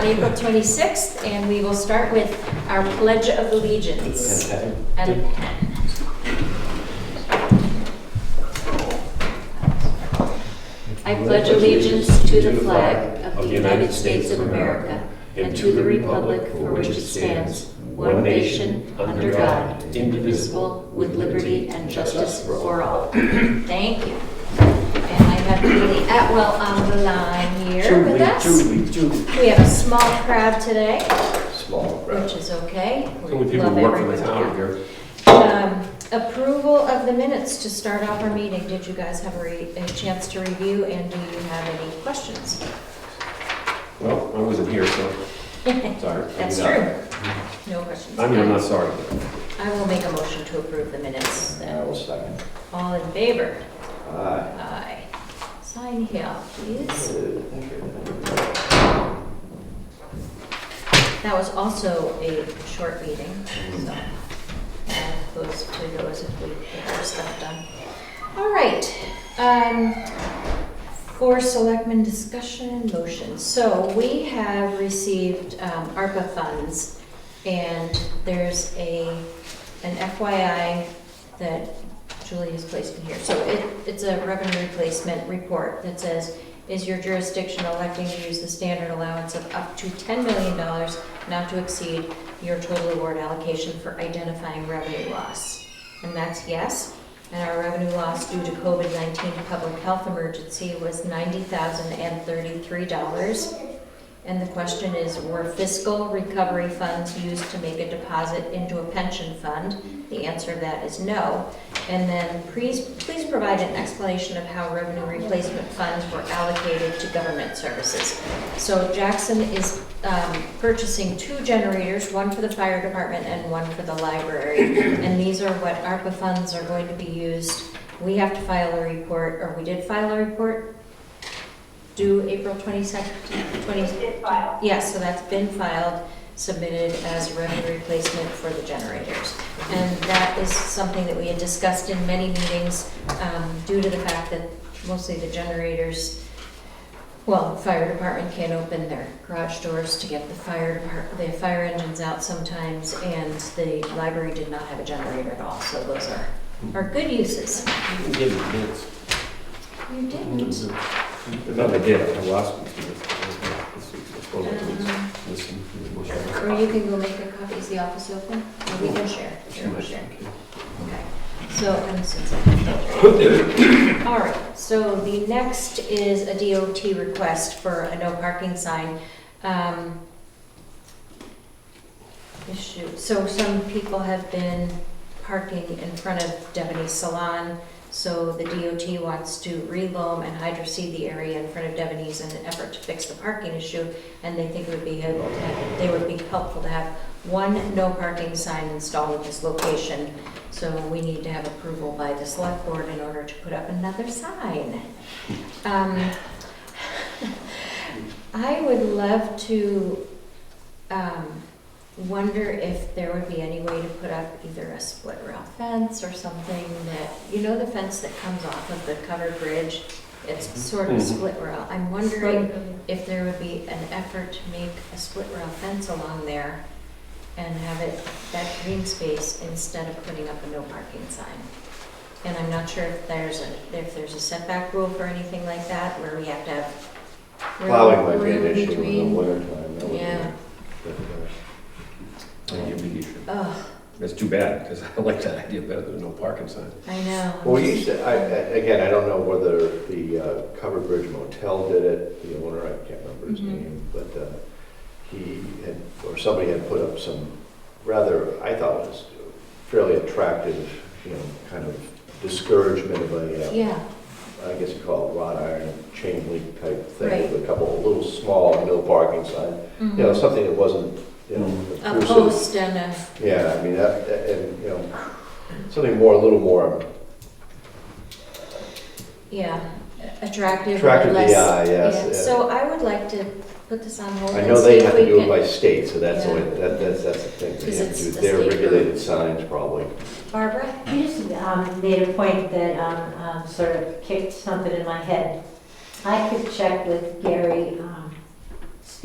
on April 26th, and we will start with our Pledge of Allegiance. And a pen. I pledge allegiance to the flag of the United States of America and to the republic for which it stands, one nation, under God, indivisible, with liberty and justice for all. Thank you. And I have Julie Atwell on the line here with us. Julie. We have a small crowd today, Small crowd. which is okay. So many people Love work for the everyone. town here. Approval of the minutes to start off our meeting. Did you guys have a chance to review, and do you have any questions? Well, I wasn't here, so sorry. That's true. No questions. I mean, I'm not sorry. I will make a motion to approve the minutes I then. will second. All in favor? Aye. Aye. Sign here, please. That was also a short meeting, so those to those if we get our stuff done. All right. For Selectmen discussion motions. So we have received ARPA funds, and there's an FYI that Julie has placed in here. So it's a revenue replacement report that says, is your jurisdiction electing to use the standard allowance of up to $10 million not to exceed your total award allocation for identifying revenue loss? And that's yes. And our revenue loss due to COVID-19 public health emergency was $90,033. And the question is, were fiscal recovery funds used to make a deposit into a pension fund? The answer to that is no. And then please provide an explanation of how revenue replacement funds were allocated to government services. So Jackson is purchasing 2 generators, one for the fire department and one for the library. And these are what ARPA funds are going to be used. We have to file a report, or we did file a report due April 22nd. Yes, so that's been filed, submitted as revenue replacement for the generators. And that is something that we had discussed in many meetings due to the fact that mostly the generators, well, the fire department can't open their garage doors to get the fire engines out sometimes, and the library did not have a generator at all. So those are good uses. You didn't give me minutes. You didn't. No, I did. I lost them. Or you can go make a copy. Is the office open? Or we can share. Sure, we'll share. Okay. So, and since all right. So the next is a DOT request for a no parking sign issue. So some people have been parking in front of Devaney's Salon. So the DOT wants to reloam and hydroseed the area in front of Devaney's in an effort to fix the parking issue, and they think it would be they would be helpful to have one no parking sign installed at this location. So we need to have approval by the select board in order to put up another sign. I would love to wonder if there would be any way to put up either a split rail fence or something that, you know, the fence that comes off of the covered bridge, it's sort of split rail. I'm wondering if there would be an effort to make a split rail fence along there and have it that green space instead of putting up a no parking sign. And I'm not sure if there's a setback rule for anything like that where we have to have Plowing might be an room issue in the between. winter time. That would be Yeah. difficult. Ugh, That's too bad, because I like that idea better than a no parking sign. I know. Well, we used to, again, I don't know whether the Covered Bridge Motel did it, the owner, I can't remember his name, but he had, or somebody had put up some rather, I thought it was fairly attractive, kind of discouragement of a, Yeah, I guess you call it wrought iron chain link type thing, Right. with a couple of little small no parking signs. Something that wasn't, a obtrusive. post and a, Yeah, I mean, something more, a little more yeah, attractive. attractive or to less, the eye, yes. yeah. Yeah. So I would like to put this on hold I and know see they if have we to do it can. by state, so that's the Yeah. way, that's the thing. They Because have to it's do the their state regulated signs probably. Barbara? You just made a point that sort of kicked something in my head. I could check with Gary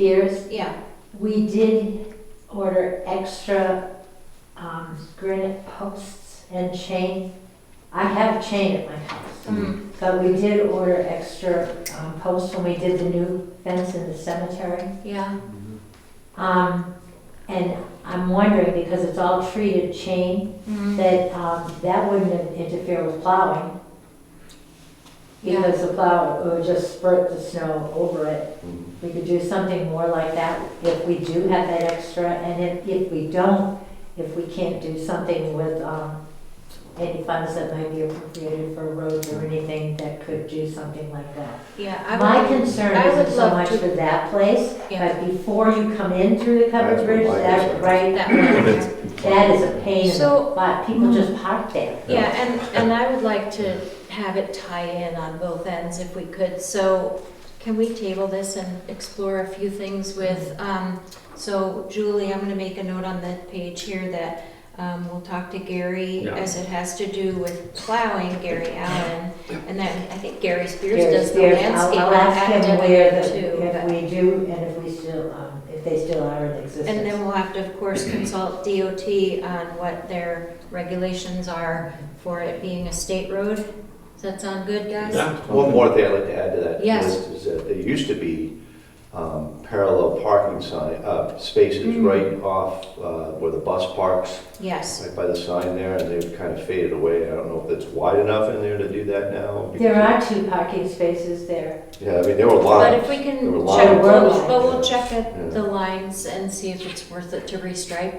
Spears, Yeah, we did order extra granite posts and chain. I have a chain at my house, but we did order extra posts when we did the new fence in the cemetery. yeah, And I'm wondering, because it's all treated chain, that that wouldn't interfere with plowing. Yeah. Because the plow would just spurt the snow over it. We could do something more like that if we do have that extra, and if we don't, if we can't do something with any funds that might be appropriated for roads or anything that could do something like that. yeah. My concern I would isn't so love much to- for that place, Yeah. but before you come in through the covered That's bridge, my that, concern. right, That one. that is a pain in the So- butt. People just park there. Yeah, and I would like to have it tie in on both ends if we could. So can we table this and explore a few things with, so Julie, I'm gonna make a note on the page here that we'll talk to Gary Yeah. as it has to do with plowing, Gary Allen. And then I think Gary Spears Gary does the Spears, landscape I'll ask him where activity too. if we do, and if we still, if they still are in existence. And then we'll have to, of course, consult DOT on what their regulations are for it being a state road. Does that sound good, guys? Yeah. One more thing I'd like to add to that Yes. list is that there used to be parallel parking spaces right off where the bus parks, Yes. right by the sign there, and they've kind of faded away. I don't know if it's wide enough in there to do that now. There are 2 parking spaces there. Yeah, I mean, there were But lines. if we There can were check lines. those, but we'll check Yeah. the lines and see if it's worth it to restripe.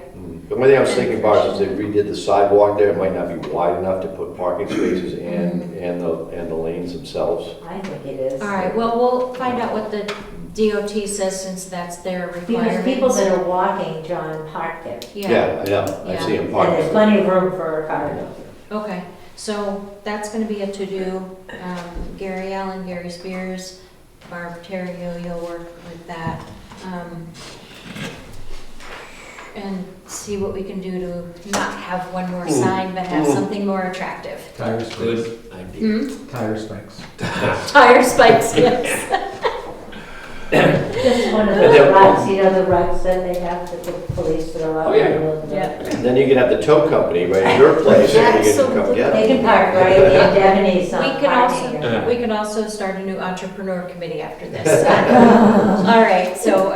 The only thing I was thinking about is if they redid the sidewalk there, it might not be wide enough to put parking spaces and the lanes themselves. I think it is. All right, well, we'll find out what the DOT says since that's their Because requirements. people that are walking, John, park there. Yeah, I know, I Yeah. see them And parking. there's plenty of room for a car. okay, so that's gonna be a to-do. Gary Allen, Gary Spears, Barb Terrio, you'll work with that. And see what we can do to not have one more sign, but have something more attractive. Tire spikes. Good idea. Tire spikes. Tire spikes, yes. Just one of those rugs, the rugs that they have, that the police that are out. Oh, yeah. Yeah. And then you can have the tow company right at your place, and you can come Absolutely. get They them. can park right in Devaney's parking. We can also start a new entrepreneur committee after this. All right, so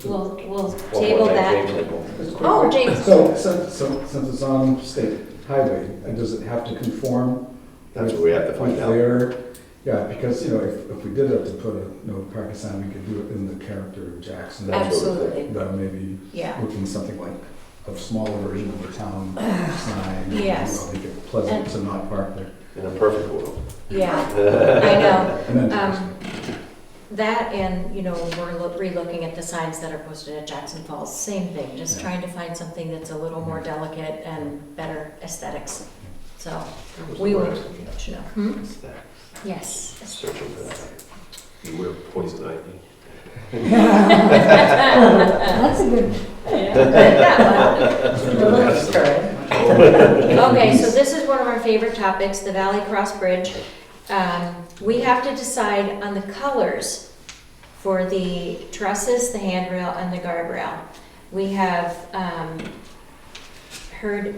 we'll One more table thing, that. James had one. Just Oh, quick. James. So, since it's on state highway, does it have to conform? That's what we have to find with out. their- Yeah, because, if we did have to put a no parking sign, we could do it in the character of Jackson. Absolutely, Maybe yeah. looking something like a smaller version of the town sign. Yes. Make it pleasant to not park there. In a perfect world. Yeah, I know. And then, That and, we're re-looking at the signs that are posted at Jackson Falls, same thing, just Yeah. trying to find something that's a little more delicate and better aesthetics. So, we will, let you know. Aesthetics. Yes. Searching for that. Beware of poison ivy. That's a good, Okay, so this is one of our favorite topics, the Valley Cross Bridge. We have to decide on the colors for the trusses, the handrail, and the guardrail. We have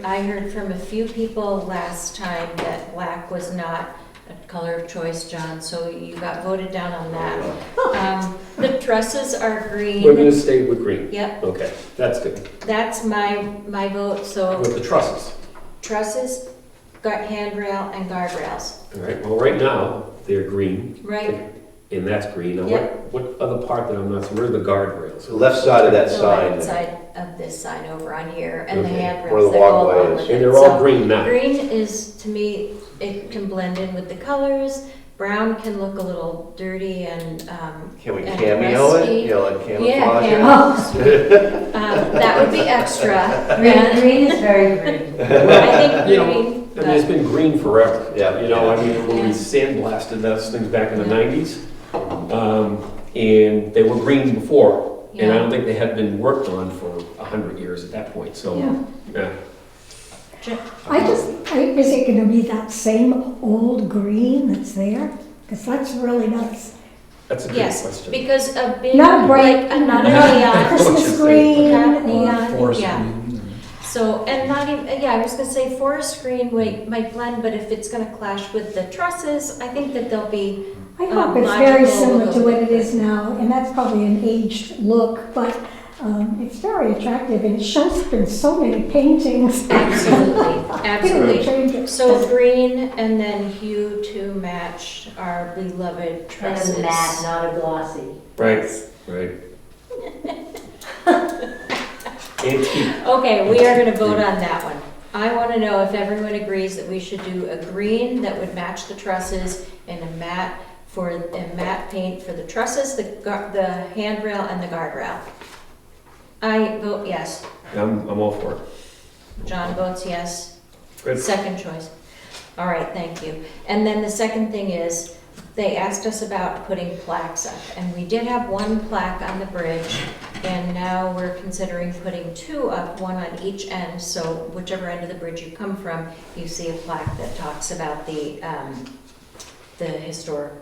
I heard from a few people last time that black was not a color of choice, John, so you got voted down on that. The trusses are green. We're gonna stay with green. Yep, Okay, that's good. that's my vote, so With the trusses. trusses, handrail, and guardrails, All right, well, right now, they're green, right? and that's green. Now, Yep. what other part that I'm not, where are the guardrails? The left side of that The sign. right side of this sign over on here, and the Okay. Where handrails the that go walkway along is. with it. And they're all So, green now. green is, to me, it can blend in with the colors. Brown can look a little dirty and, Can we and cameo rusty. it? Like camouflage Yeah, it? that would be extra. Green is very green. I think You know, green, I mean, it's but, been green forever. Yeah. I mean, when Yeah. we sandblasted those things back in the Yeah. 90s, and they were green before, and I Yeah. don't think they had been worked on for 100 years at that point, so, Yeah. yeah. is it gonna be that same old green that's there? Because that's really nice. That's a good Yes, question. because a big, Not a break, like, not a not a neon, Christmas screen, Not or neon. Forest yeah. green, so, and not even, yeah, I was gonna say forest green might blend, but if it's gonna clash with the trusses, I think that they'll be, I hope it's very logical, similar to what it little is now, and that's probably an aged look, but it's very attractive, and it shows up in so many paintings. absolutely, It really absolutely. changes. So green and then hue to match our beloved And trusses. a matte, not a glossy. Right, right. Antique. Okay, we are gonna vote on that one. I wanna know if everyone agrees that we should do a green that would match the trusses and a matte paint for the trusses, the handrail and the guardrail. I vote yes. I'm all for it. John votes yes. Good. Second choice. All right, thank you. And then the second thing is, they asked us about putting plaques up, and we did have one plaque on the bridge, and now we're considering putting two up, one on each end, so whichever end of the bridge you come from, you see a plaque that talks about the historic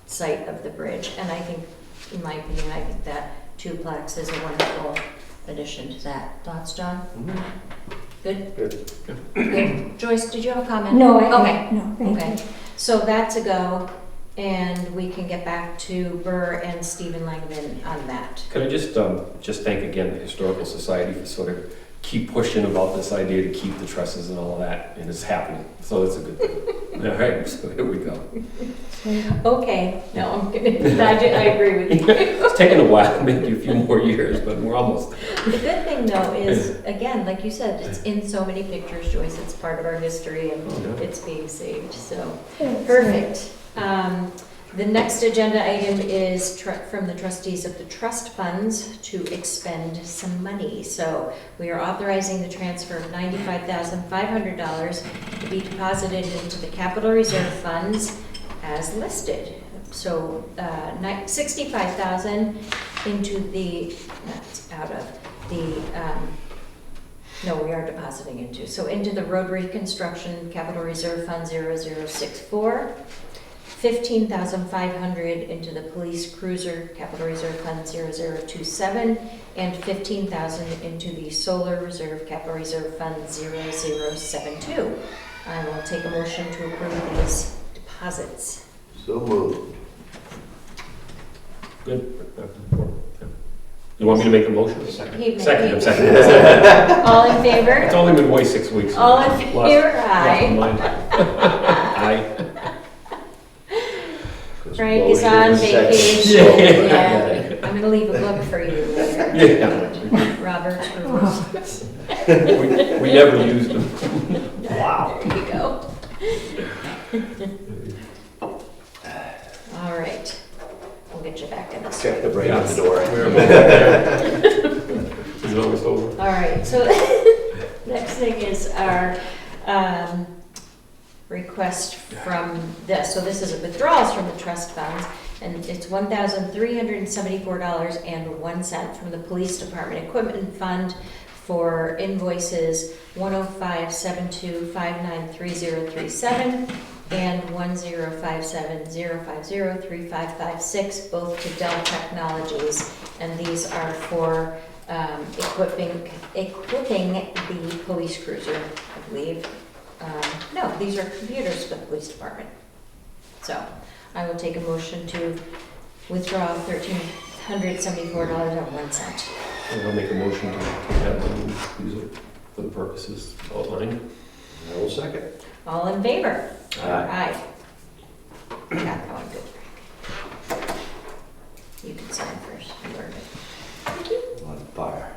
site of the bridge. And I think, in my opinion, I think that two plaques is a wonderful addition to that. Thoughts, John? Good? Good. Good. Joyce, did you have a comment? No, I Okay. don't, no, thank Okay, you. so that's a go, and we can get back to Burr and Stephen Langman on that. Can I just thank again the Historical Society for sort of keep pushing about this idea to keep the trusses and all of that, and it's happening, so it's a good thing. All right, so here we go. Okay, no, I'm kidding, I agree with you. It's taken a while, maybe a few more years, but we're almost there. The good thing though is, again, like you said, it's in so many pictures, Joyce, it's part of our history and Yeah. it's being saved, so. That's Perfect. The next agenda item is from the trustees of the trust funds to expend some money. So we are authorizing the transfer of $95,500 to be deposited into the capital reserve funds as listed. So $65,000 into the, that's out of the, no, we are depositing into. So into the road reconstruction capital reserve fund 0064. $15,500 into the police cruiser capital reserve fund 0027, and $15,000 into the solar reserve capital reserve fund 0072. I will take a motion to approve these deposits. So moved. Good. You want me to make a motion? Second. I'm second. All in favor? It's only been way 6 weeks. All in favor? Lost my Aye. mind. Aye. Frank is on vacation. Yeah. I'm gonna leave a book for you later. Yeah. Robert's rules. We never used them. Wow. There you go. All right. We'll get you back in this. Check the brain at the door. We're about there. Is it almost over? All right, so next thing is our request from this. So this is a withdrawals from the trust funds, and it's $1,374.01 from the police department equipment fund for invoices 10572593037 and 10570503556, both to Dell Technologies, and these are for equipping the police cruiser, I believe. No, these are computers for the police department. So I will take a motion to withdraw $1,374.01. And I'll make a motion to have them use it for the purposes outlined. I will second. All in favor? Aye. Got that one good. You can sign first. You earned it. On fire.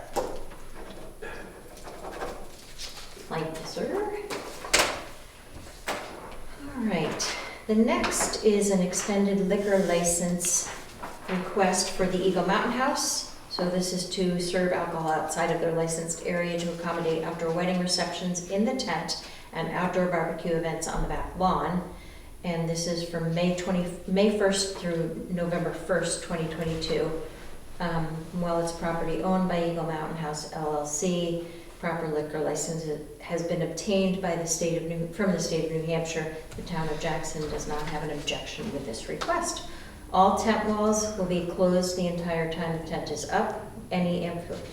Thank you, sir. All right. The next is an extended liquor license request for the Eagle Mountain House. So this is to serve alcohol outside of their licensed area to accommodate outdoor wedding receptions in the tent and outdoor barbecue events on the back lawn. And this is from May 1st through November 1st, 2022. While it's property owned by Eagle Mountain House LLC, proper liquor license has been obtained by the state of from the state of New Hampshire. The town of Jackson does not have an objection with this request. All tent walls will be closed the entire time the tent is up.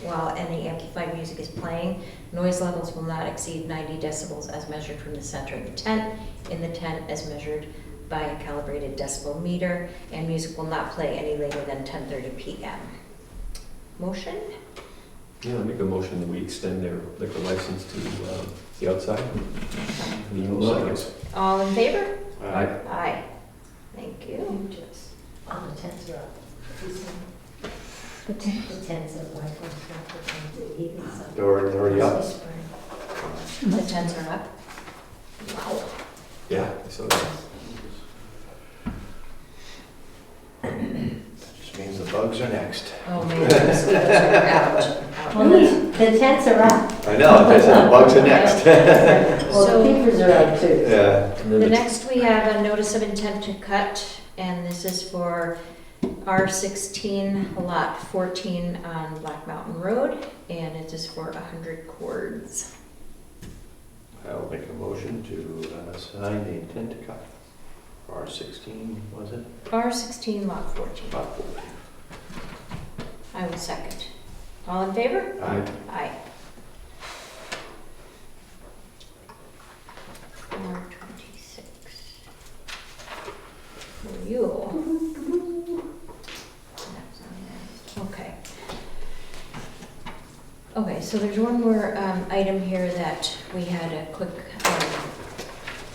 While any amplified music is playing, noise levels will not exceed 90 decibels as measured from the center of the tent, in the tent as measured by a calibrated decibel meter, and music will not play any later than 10:30 p.m. Motion? Yeah, I make a motion that we extend their liquor license to the outside. All in favor? Aye. Aye. Thank you. Oh, the tents are up. The tent. The tents are like, the even some. They're already up. The tents are up. Wow. Yeah, so that. Just means the bugs are next. Oh, man, those are out. Well, the tents are up. I know, I said the bugs are next. Well, So- the peepers are up too. Yeah. And then The the- next, we have a notice of intent to cut, and this is for R16, lot 14 on Black Mountain Road, and it is for 100 cords. I'll make a motion to sign the intent to cut. R16, was it? R16, lot 14. About 14. I will second. All in favor? Aye. Aye. 426. For you. Okay. Okay, so there's one more item here that we had a quick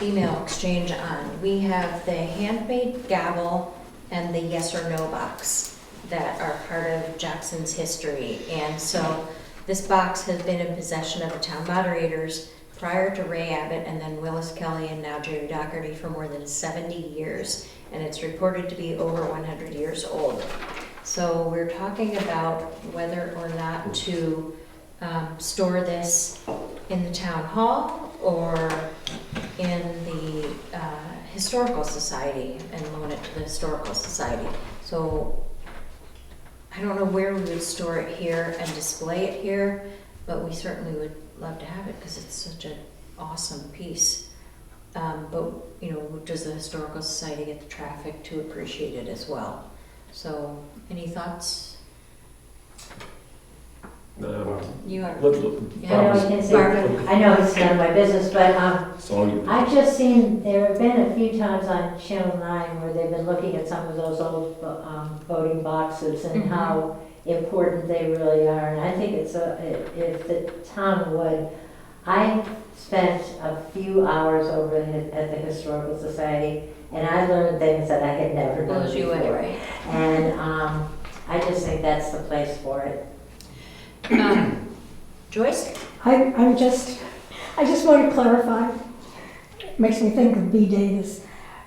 email exchange on. We have the handmade gavel and the yes or no box that are part of Jackson's history. And so this box has been in possession of the town moderators prior to Ray Abbott and then Willis Kelly and now Jerry Doherty for more than 70 years. And it's reported to be over 100 years old. So we're talking about whether or not to store this in the town hall or in the historical society and loan it to the historical society. So I don't know where we would store it here and display it here, but we certainly would love to have it because it's such an awesome piece. But you know, does the historical society get the traffic to appreciate it as well? So any thoughts? You are. I know it's none of my business, but It's all you. I've just seen, there have been a few times on Channel 9 where they've been looking at some of those old voting boxes and Mhm. how important they really are. And I think it's if the town would, I spent a few hours over at the Historical Society and I learned things that I had never done Blows you away, before. right? And I just think that's the place for it. Joyce? I just want to clarify, makes me think of B. Davis.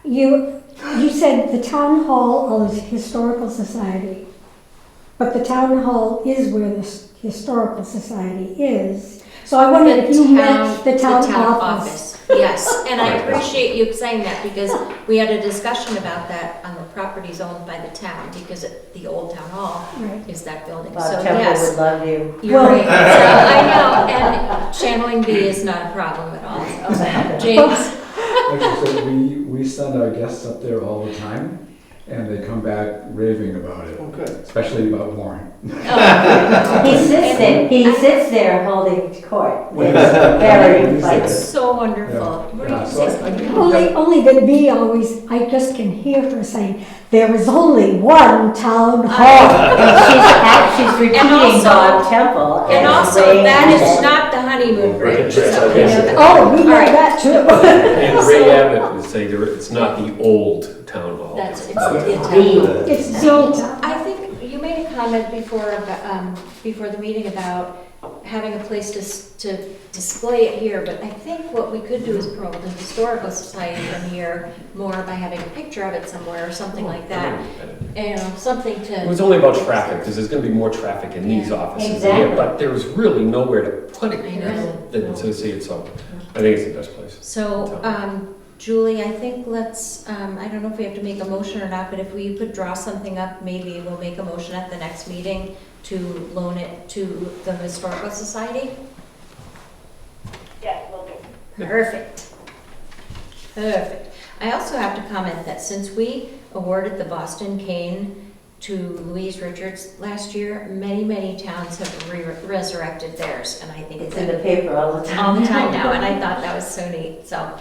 You said the town hall is historical society, but the town hall is where the historical society is. So I wondered if you meant the town office. Yes, and I appreciate you saying that because we had a discussion about that on the properties owned by the town because the old town hall Right. is that building. Bob So Temple yes, would love you. you're right. So I know, and channeling B is not a problem at all. James? Actually, so we send our guests up there all the time, and they come back raving about it, Oh, good. especially about Warren. He sits there holding court. It's very It's like, It's so wonderful. Yeah. What do Yeah, you so say? Only that B always, I just can hear her saying, there is only one town hall. and she's repeating also- Bob Temple. And also, saying that is not the honeymoon bridge. So we know that. Oh, we know All right. that too. And Ray Abbott would say it's not the old town hall. That's, it's not- the The- It's the So, town. I think you made a comment before the meeting about having a place to display it here, but I think what we could do is promote the historical society from here more by having a picture of it somewhere or something like that. You know, something to. It was only about traffic, because there's gonna be more traffic in these Yeah. offices Exactly. here, but there was really nowhere to put it I here know. to see it, so I think it's the best place. So, Julie, I think let's, I don't know if we have to make a motion or not, but if we could draw something up, maybe we'll make a motion at the next meeting to loan it to the Historical Society? Yes, will do. Perfect. Perfect. I also have to comment that since we awarded the Boston cane to Louise Richards last year, many towns have resurrected theirs, and I think It's that in the paper all the time. all the time now, and I thought that was so neat, so.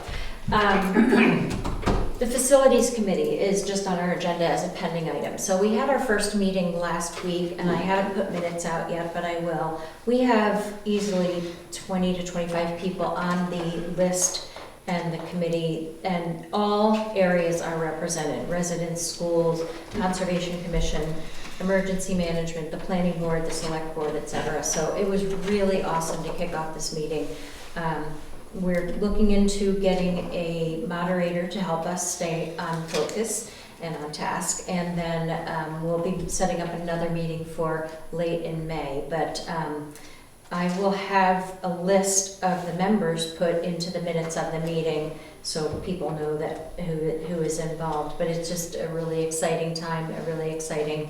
The facilities committee is just on our agenda as a pending item. So we had our first meeting last week, and I haven't put minutes out yet, but I will. We have easily 20 to 25 people on the list and the committee, and all areas are represented: residents, schools, conservation commission, emergency management, the planning board, the select board, etc. So it was really awesome to kick off this meeting. We're looking into getting a moderator to help us stay on focus and on task, and then we'll be setting up another meeting for late in May. But I will have a list of the members put into the minutes of the meeting so people know that who is involved. But it's just a really exciting time, a really exciting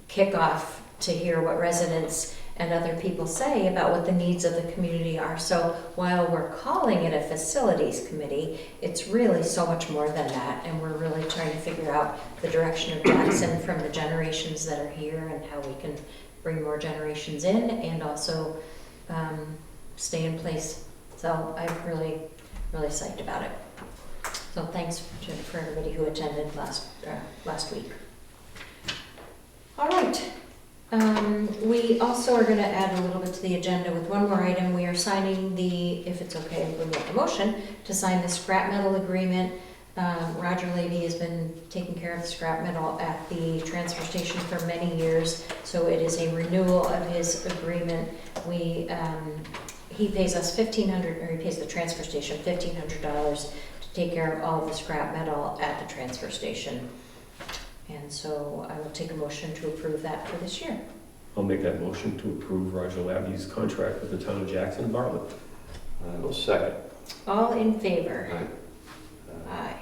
kickoff to hear what residents and other people say about what the needs of the community are. So while we're calling it a facilities committee, it's really so much more than that, and we're really trying to figure out the direction of Jackson from the generations that are here and how we can bring more generations in and also stay in place. So I'm really psyched about it. So thanks for everybody who attended last week. All right. We also are going to add a little bit to the agenda with one more item. We are signing if it's okay, we'll make a motion to sign the scrap metal agreement. Roger Levy has been taking care of the scrap metal at the transfer station for many years, so it is a renewal of his agreement. He pays us $1,500, or he pays the transfer station $1,500 to take care of all of the scrap metal at the transfer station. And so I will take a motion to approve that for this year. I'll make that motion to approve Roger Labby's contract with the town of Jackson and Bartlett. I will second. All in favor? Aye. Aye.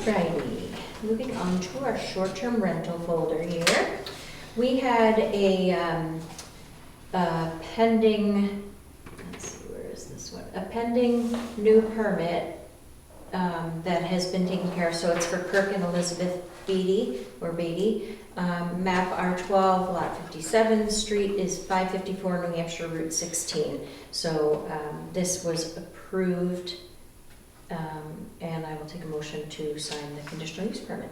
Alrighty, moving on to our short-term rental folder here. We had a pending, let's see, where is this one? A pending new permit that has been taken care of. So it's for Kirk and Elizabeth Beatty, map R12, lot 57, street is 554 New Hampshire Route 16. So this was approved, and I will take a motion to sign the conditional use permit.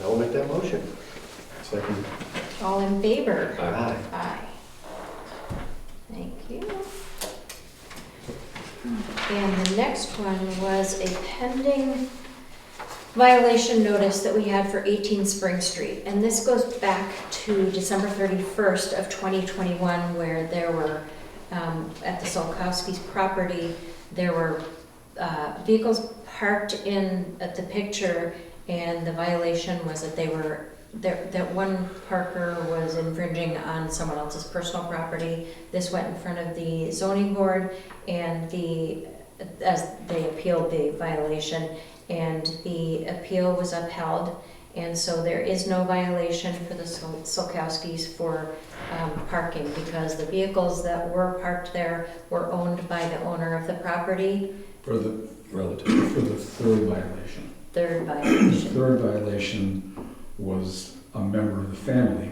I will make that motion. Second. All in favor? Aye. Aye. Thank you. And the next one was a pending violation notice that we had for 18 Spring Street. And this goes back to December 31st of 2021, where there were, at the Solkowski's property, there were vehicles parked at the picture, and the violation was that that one parker was infringing on someone else's personal property. This went in front of the zoning board, and as they appealed the violation, and the appeal was upheld, and so there is no violation for the Solkowskis for parking, because the vehicles that were parked there were owned by the owner of the property. For the third violation. Third violation. Third violation was a member of the family.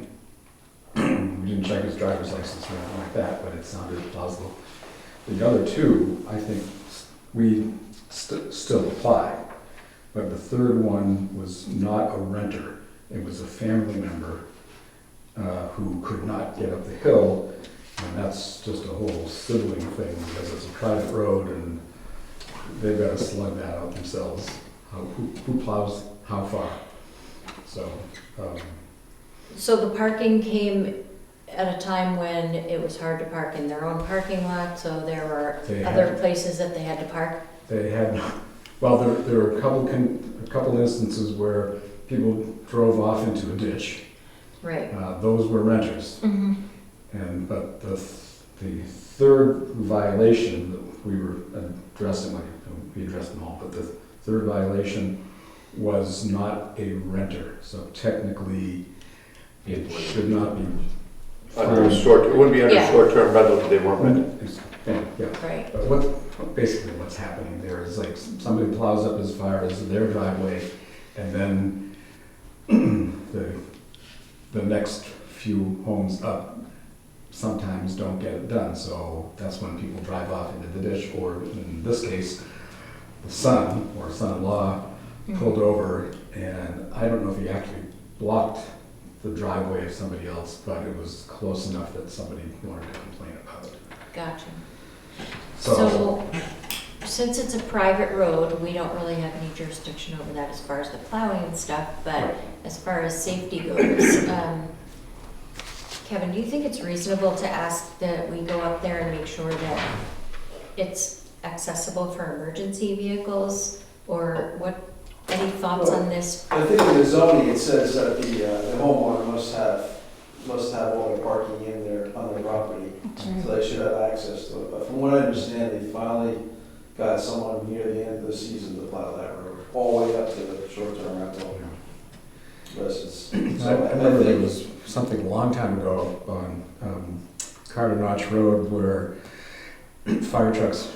We didn't check his driver's license or anything like that, but it sounded plausible. The other two, I think, we still apply. But the third one was not a renter. It was a family member who could not get up the hill. And that's just a whole sibling thing, because it's a private road and they've got to slug that out themselves. Who plows how far? So So the parking came at a time when it was hard to park in their own parking lot, so there were other places that they had to park? they had, well, there were a couple instances where people drove off into a ditch. Right. Those were renters. Mm-hmm. But the third violation that we were addressing, we addressed them all, but the third violation was not a renter, so technically it It should not be. Under short, it wouldn't be under Yeah. short-term rental because they weren't renting. Yeah, Right. but basically what's happening there is like somebody plows up as far as their driveway, and then the next few homes up sometimes don't get it done, so that's when people drive off into the ditch, or in this case, the son or son-in-law pulled over, and I don't know if he actually blocked the driveway of somebody else, but it was close enough that somebody wanted to complain about it. Gotcha. So, So, since it's a private road, we don't really have any jurisdiction over that as far as the plowing and stuff, but as far as safety goes, Kevin, do you think it's reasonable to ask that we go up there and make sure that it's accessible for emergency vehicles? Or what, any thoughts on this? I think in the zoning, it says that the homeowner must have all their parking in there on their property, so they should have access to it. But from what I understand, they finally got someone near the end of the season to plow that road, all the way up to the short-term rental residents. I remember there was something a long time ago on Carter Notch Road where fire trucks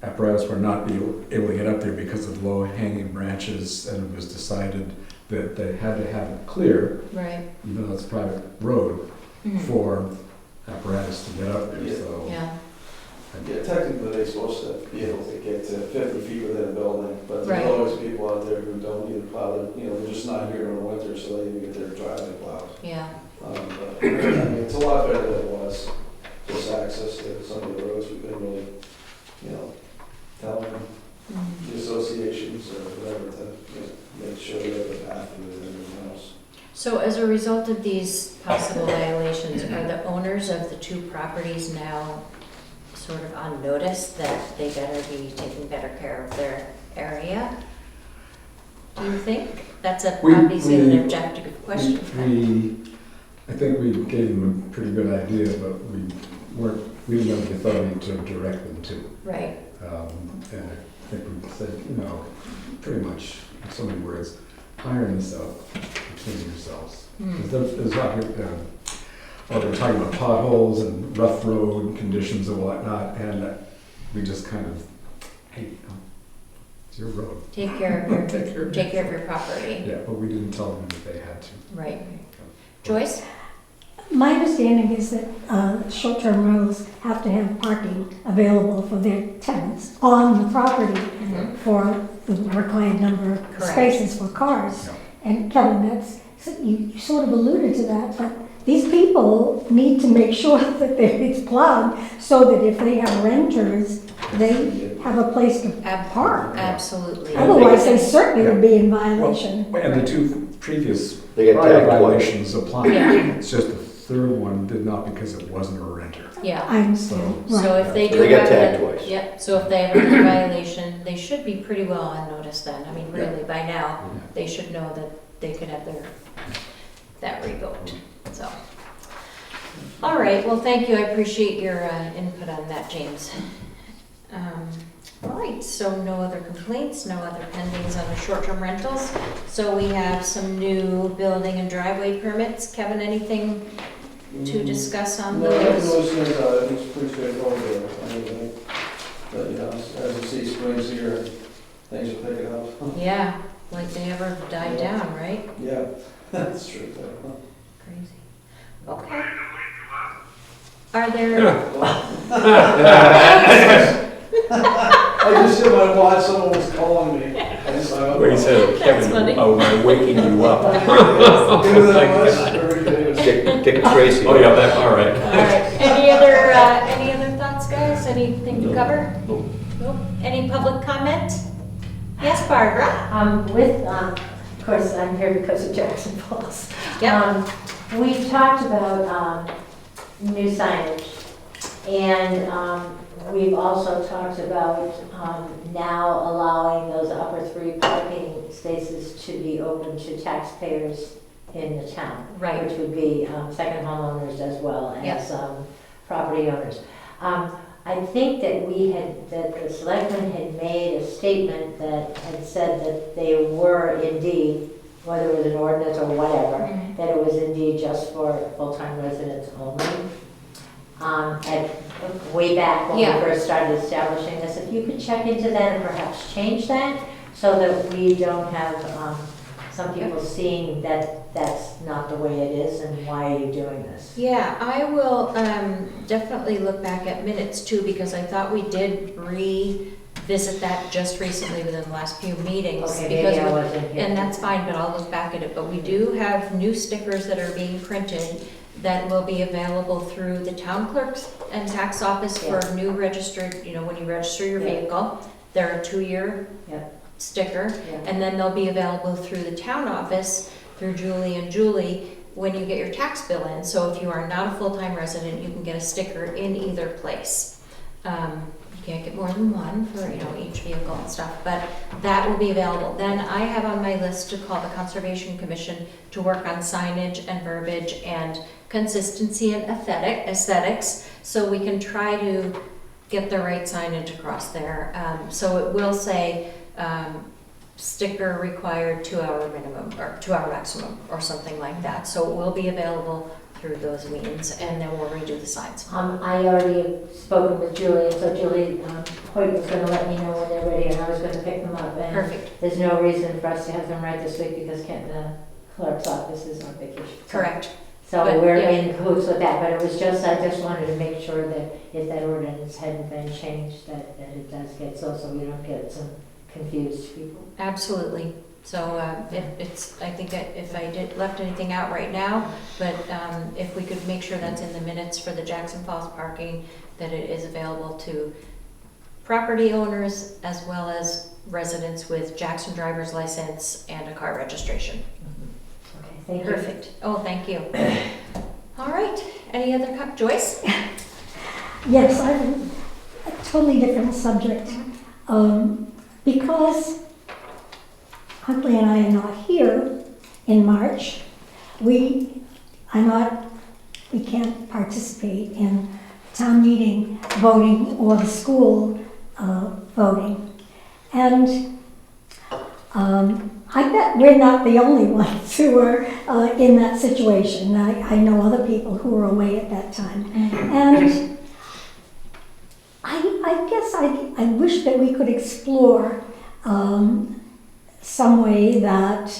apparatus were not able to get up there because of low hanging branches, and it was decided that they had to have it clear, Right, even though it's a private road, mhm, for apparatus to get up there, Yeah. so. yeah, Yeah, technically, they're supposed to be able to get to 50 feet within a building, but Right. there's always people out there who don't either plow, they're just not here in the winter, so they even get their driveway plowed. yeah, But, I mean, it's a lot better than it was, just access to some of the roads. We've been really, telling mhm. the associations or whatever to make sure they have a path and everything else. So as a result of these possible violations, are the owners of the two properties now sort of on notice that they better be taking better care of their area? Do you think? That's obviously an objective question. I think we gave them a pretty good idea, but we didn't have the authority to direct them to. Right, And I think we said, pretty much, in so many words, iron this out between yourselves. mhm, There's not, they're talking about potholes and rough road conditions and whatnot, and we just kind of, hey, it's your road. take care of your property, Yeah, but we didn't tell them that they had to. right. Joyce? My understanding is that short-term rentals have to have parking available for their tenants on the property Mhm. for the required number of Correct. spaces for cars. Yeah. And Kevin, you sort of alluded to that, but these people need to make sure that it's plowed so that if they have renters, they have a place to park. Absolutely. Otherwise, they certainly would be in violation. And the two previous They get prior tagged twice. violations apply. Yeah. It's just the third one did not because it wasn't a renter. Yeah, I understand, so right. if they So do they get have tagged a, twice. yep, so if they have a violation, they should be pretty well on notice then. I mean, really, by now, they should know that they could have that revoked, so. All right, well, thank you, I appreciate your input on that, James. All right, so no other complaints, no other pendings on the short-term rentals. So we have some new building and driveway permits. Kevin, anything to discuss on No, nothing those? really stands out. I think it's pretty straightforward there. I mean, but, as you see, spring's here, things are picking up. Yeah, like they ever died down, right? Yeah, that's true. Crazy. Okay. Are there, I just hit my watch, someone was calling me. I just hung up. Where he said, That's funny. Kevin, am I waking you up? Give it that much, very good. Dick Tracy. Oh, yeah, that, all right. all right, any other thoughts, guys? Anything to cover? Nope. Nope. Any public comment? Yes, Barbara? Of course, I'm here because of Jackson Falls. Yep. We've talked about new signage, and we've also talked about now allowing those upper 3 parking spaces to be open to taxpayers in the town. Right. Which would be second homeowners as well as property owners. I think that that the selectmen had made a statement that had said that they were indeed, whether it was an ordinance or whatever, that it was indeed just for full-time residents only. Way back when we Yeah. first started establishing this, if you could check into that and perhaps change that so that we don't have some people seeing that that's not the way it is and why are you doing this? Yeah, I will definitely look back at minutes too, because I thought we did revisit that just recently within the last few meetings. Okay, because maybe I wasn't here. And that's fine, but I'll look back at it. But we do have new stickers that are being printed that will be available through the town clerk's and tax office for new registered, when you register your Yeah. vehicle. They're a 2-year Yeah. sticker. Yeah. And then they'll be available through the town office, through Julie and Julie, when you get your tax bill in. So if you are not a full-time resident, you can get a sticker in either place. You can't get more than one for, each vehicle and stuff, but that will be available. Then I have on my list to call the Conservation Commission to work on signage and verbiage and consistency and aesthetics, so we can try to get the right signage across there. So it will say, sticker required 2-hour minimum or 2-hour maximum or something like that. So it will be available through those means, and then we'll redo the signs. I already have spoken with Julie, and so Julie Hoyt was going to let me know when they're ready, and I was going to pick them up. And Perfect. there's no reason for us to have them right this week because Kent, the clerk's office is on vacation. Correct. So But, we're yeah. in cahoots with that, but I just wanted to make sure that if that ordinance hadn't been changed, that it does get so we don't get some confused people. Absolutely. So I think that if I left anything out right now, but if we could make sure that's in the minutes for the Jackson Falls parking, that it is available to property owners as well as residents with Jackson driver's license and a car registration. Okay, thank you. Perfect. Oh, thank you. All right. Any other Joyce? Yes, I have a totally different subject. Because Huntley and I are not here in March, we can't participate in town meeting voting or the school voting. And I bet we're not the only ones who are in that situation. I know other people who were away at that time. And I guess I wish that we could explore some way that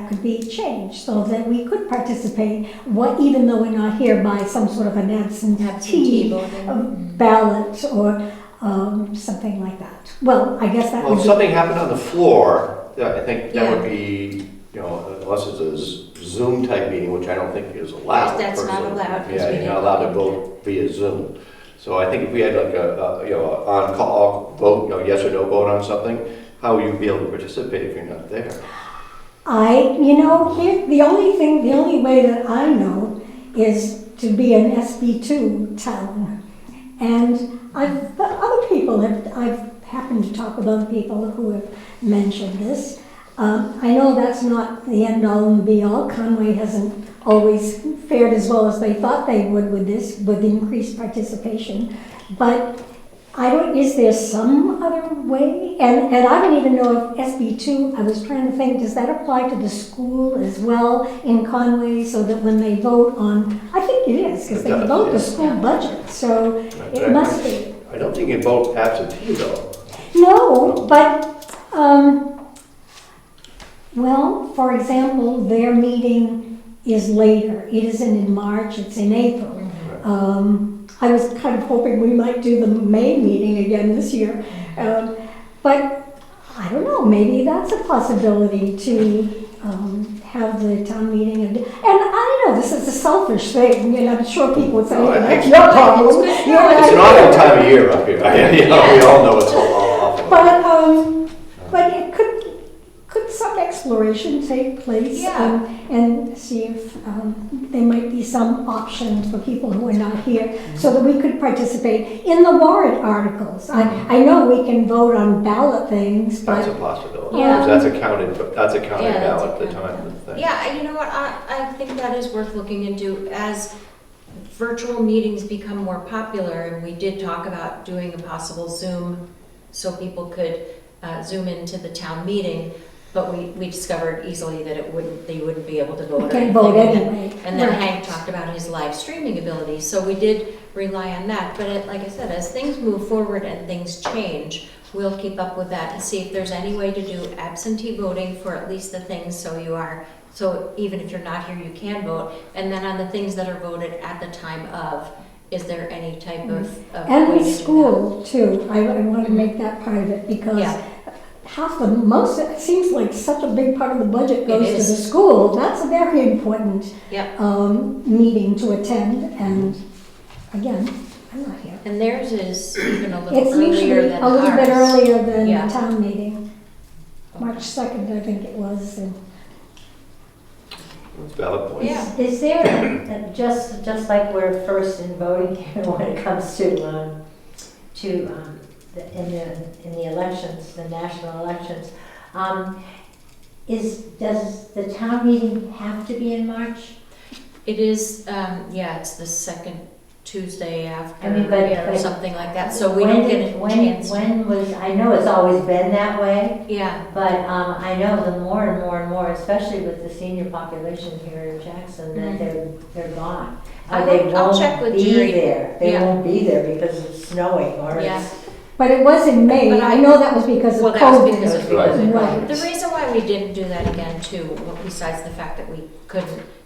could be changed so that we could participate, even though we're not here, by some sort of an absentee voting. ballot or something like that. Well, I guess that Well, would if be... something happened on the floor, I think that Yeah. would be, unless it's a Zoom type meeting, which I don't think is allowed. That's not personally. allowed, 'cause Yeah, we you're didn't not allowed to look vote via Zoom. So I think if we had like a on-call vote, yes or no vote on something, how would you be able to participate if you're not there? The only way that I know is to be an SB2 town. And other people I've happened to talk with other people who have mentioned this. I know that's not the end all and be all. Conway hasn't always fared as well as they thought they would with increased participation. But is there some other way? And I don't even know if SB2, I was trying to think, does that apply to the school as well in Conway so that when they vote on, I think it is, because they It does, vote yeah. the school budget, so it must be. I don't think you vote absentee though. No, but, for example, their meeting is later. It isn't in March, it's in April. I was kind of hoping we might do the May meeting again this year. But I don't know, maybe that's a possibility to have the town meeting. And I know this is a selfish thing, and I'm sure people would say, No, that's your problem. it's good. You're not It's an awful here." time of year up here. We all know it's awful. But it could some exploration take place? Yeah. And see if there might be some options for people who are not here so that we could participate in the warrant articles. I know we can vote on ballot things, That's a but possibility. Yeah. That's a counted Yeah, ballot at the that's a time counted of the thing. Yeah, you know what, I think that is worth looking into as virtual meetings become more popular, and we did talk about doing a possible Zoom so people could Zoom into the town meeting, but we discovered easily that they wouldn't be able to vote. You or can't vote anything. anyway. And then Right. Hank talked about his live streaming ability, so we did rely on that. But like I said, as things move forward and things change, we'll keep up with that and see if there's any way to do absentee voting for at least the things so even if you're not here, you can vote. And then on the things that are voted at the time of, is there any type of And way with to do school too, I want to make that part of it because Yeah. it seems like such a big part of the budget goes to is. the school. That's a very important Yep. meeting to attend, and again, I'm not here. that? And theirs is even a little It's earlier usually than a little bit ours. earlier than Yeah. the town meeting. March 2nd, I think it was. And That's a valid point. Yeah. Is there, just like we're first in voting here when it comes to in the elections, the national elections, does the town meeting have to be in March? It is, it's the second Tuesday after, I mean, but- or but something like that, so we don't get a chance. When was, I know it's always been that way, Yeah, but I know the more and more and more, especially with the senior population here in Jackson, that they're gone. I They will- I'll check won't with be Jerry. there. They Yeah. won't be there because it's snowing or Yeah. it's. But it was in May. But I know that was because of well, that was COVID. because of Right. COVID. Right. The reason why we didn't do that again too, besides the fact that we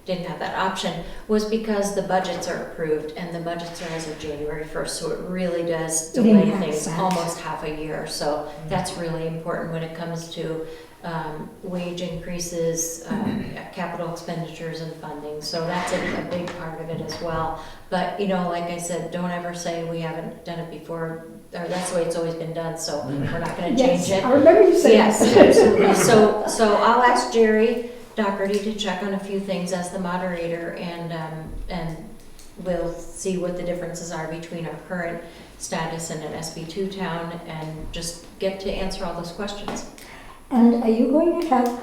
didn't have that option, was because the budgets are approved and the budgets are as of January 1st, so it really does It delay impacts things that. almost half a year. So that's really important when it comes to wage increases, capital expenditures and funding. So that's a big part of it as well. But, like I said, don't ever say we haven't done it before, or that's the way it's always been done, so we're not gonna change Yes, it. I remember you saying Yes, that. absolutely. So I'll ask Jerry Doherty to check on a few things as the moderator, and we'll see what the differences are between our current status and an SB2 town, and just get to answer all those questions. And are you going to have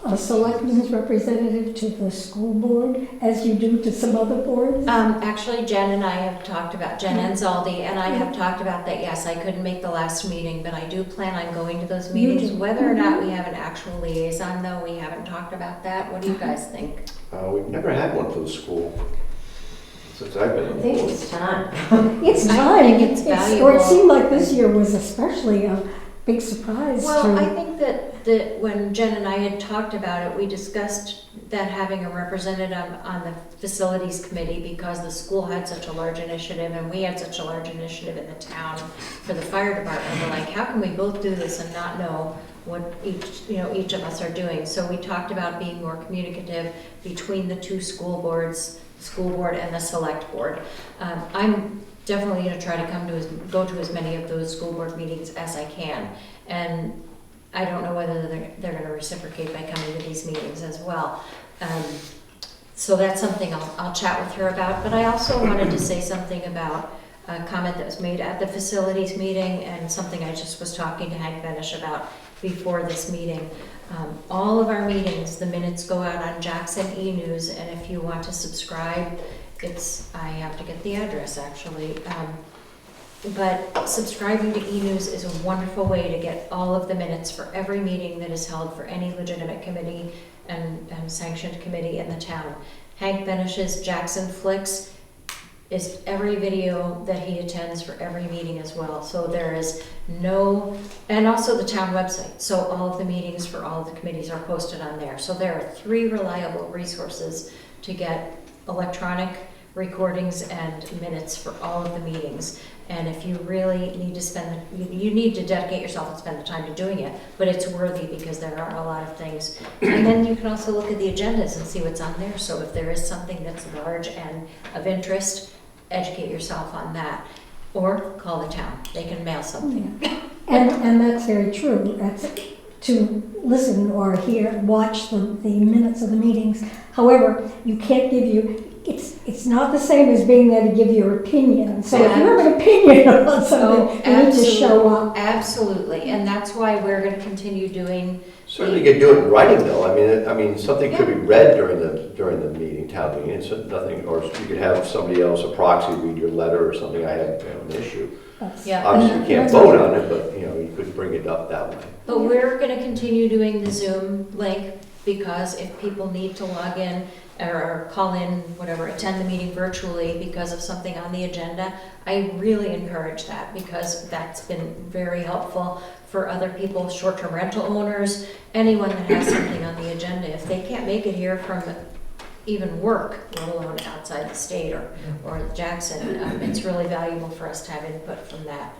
a selectman's representative to the school board as you do to some other boards? Actually, Jen and I have talked about, Jen Anzaldi and I have talked about that. Yes, I couldn't make the last meeting, but I do plan on going to those You meetings. do. Whether or not we have an actual liaison, though, we haven't talked about that. What do you guys think? We've never had one for the school since I've been I on the think board. it's time. It's I time. think it's Or it valuable. seemed like this year was especially a big surprise Well, I to. think that when Jen and I had talked about it, we discussed that having a representative on the facilities committee, because the school had such a large initiative and we had such a large initiative in the town for the fire department. We're like, how can we both do this and not know what each of us are doing? So we talked about being more communicative between the two school boards, school board and the select board. I'm definitely going to try to go to as many of those school board meetings as I can. And I don't know whether they're going to reciprocate by coming to these meetings as well. So that's something I'll chat with her about. But I also wanted to say something about a comment that was made at the facilities meeting, and something I just was talking to Hank Benish about before this meeting. All of our meetings, the minutes go out on Jackson e-News, and if you want to subscribe, I have to get the address actually. But subscribing to e-News is a wonderful way to get all of the minutes for every meeting that is held for any legitimate committee and sanctioned committee in the town. Hank Benish's Jackson Flicks is every video that he attends for every meeting as well. So there is and also the town website. So all of the meetings for all of the committees are posted on there. So there are 3 reliable resources to get electronic recordings and minutes for all of the meetings. And if you really need to you need to dedicate yourself and spend the time to doing it, but it's worthy because there are a lot of things. And then you can also look at the agendas and see what's on there. So if there is something that's large and of interest, educate yourself on that. Or call the town, they can mail something. And that's very true. That's to listen or watch the minutes of the meetings. However, you can't it's not the same as being there to give your opinion. So if you have an opinion about something, you need to show up. Absolutely, and that's why we're going to continue doing Certainly you could do it in writing though, I mean, something could be read during the meeting, town meeting, it's nothing, or you could have somebody else, a proxy, read your letter or something, I have an issue. Yeah. Obviously, you can't vote on it, but, you know, you could bring it up that way. But we're gonna continue doing the Zoom link, because if people need to log in or call in, whatever, attend the meeting virtually because of something on the agenda, I really encourage that, because that's been very helpful for other people, short-term rental owners, anyone that has something on the agenda. If they can't make it here from even work, let alone outside the state or Jackson, it's really valuable for us to have input from that.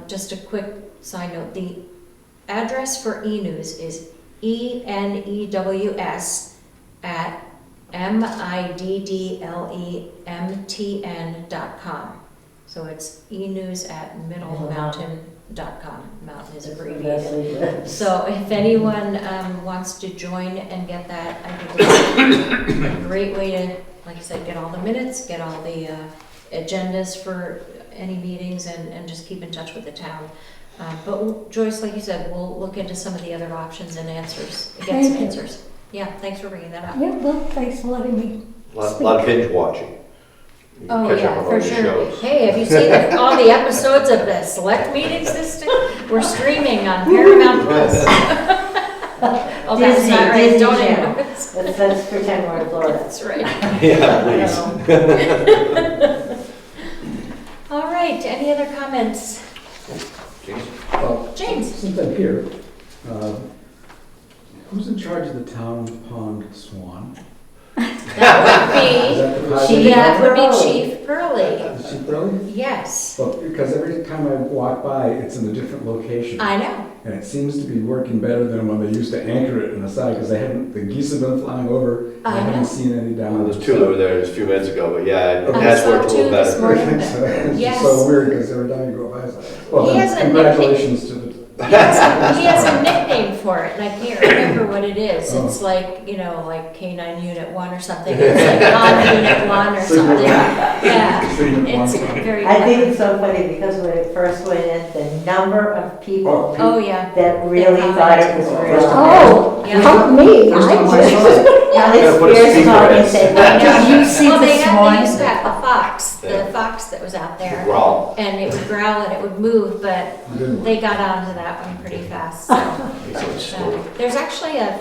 Just a quick side note, the address for eNews is ENEWS@MIDDLEMTN.com. So it's eNews@middlemountain.com. Mountain is abbreviated. So if anyone wants to join and get that, I think it's a great way to, like I said, get all the minutes, get all the agendas for any meetings, and just keep in touch with the town. But Joyce, like you said, we'll look into some of the other options and answers, get some Thank you. answers. Yeah, thanks for bringing that up. Yeah, well, thanks for letting me. A lot of binge watching. You can Oh, catch up yeah, on for all the sure. shows. Hey, have you seen all the episodes of the select meetings this time? We're streaming on Paramount Plus. Oh, that's Disney, not right, Disney don't Channel. even. Let's pretend we're in Florida. That's right. Yeah, please. All right, any other comments? James? Well, James? since I'm here, who's in charge of the town pond swan? That Is would that the be, pilot? that would be Pearlie. Chief Pearlie. Is she brilliant? Yes, Well, because every time I walk by, it's in a different location. I know. And it seems to be working better than when they used to anchor it in the side, because the geese have been flying over. I I haven't know. seen any down. There's two that were there just a few minutes ago, but yeah, it I has saw worked a two little this better. morning. It's Yes. just so weird, because every time you go by, it's like, well, He then, has a congratulations to the. He has a nickname for it, and I can't remember what it is. Oh. It's like, like K9 Unit 1 or something. It's like on Unit 1 or something. Yeah, it's very I think clever. it's so funny because when it first went in, the number of people Oh, yeah. that really thought it was real. Oh, Yeah. help me, First time I I saw did. it. Now Yeah, this put a Spears speaker called me in. and said, I know. did you see Well, they this used morning? to have the Yeah. fox that was out there. Growl. And it would growl and it would move, but Good. they got onto that one pretty fast. So. It's a story. There's actually a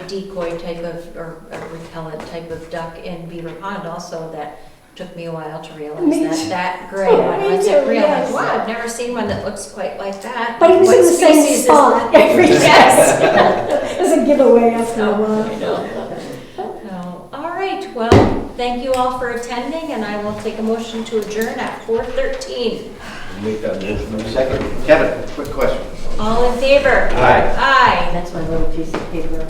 decoy type of, or a repellent type of duck in Beaver Pond also that took me a while to realize Me that too. that gray Oh, one me wasn't too, real. yes. Like, wow, I've never seen one that looks quite like that. But he was What in the same species is spot that? every time. Yes. It's a giveaway after a I while. know. So, all right, well, thank you all for attending, and I will take a motion to adjourn at 4:13. Make that motion. Second, Kevin, quick question. All in favor? Aye. Aye. That's my little piece of paper.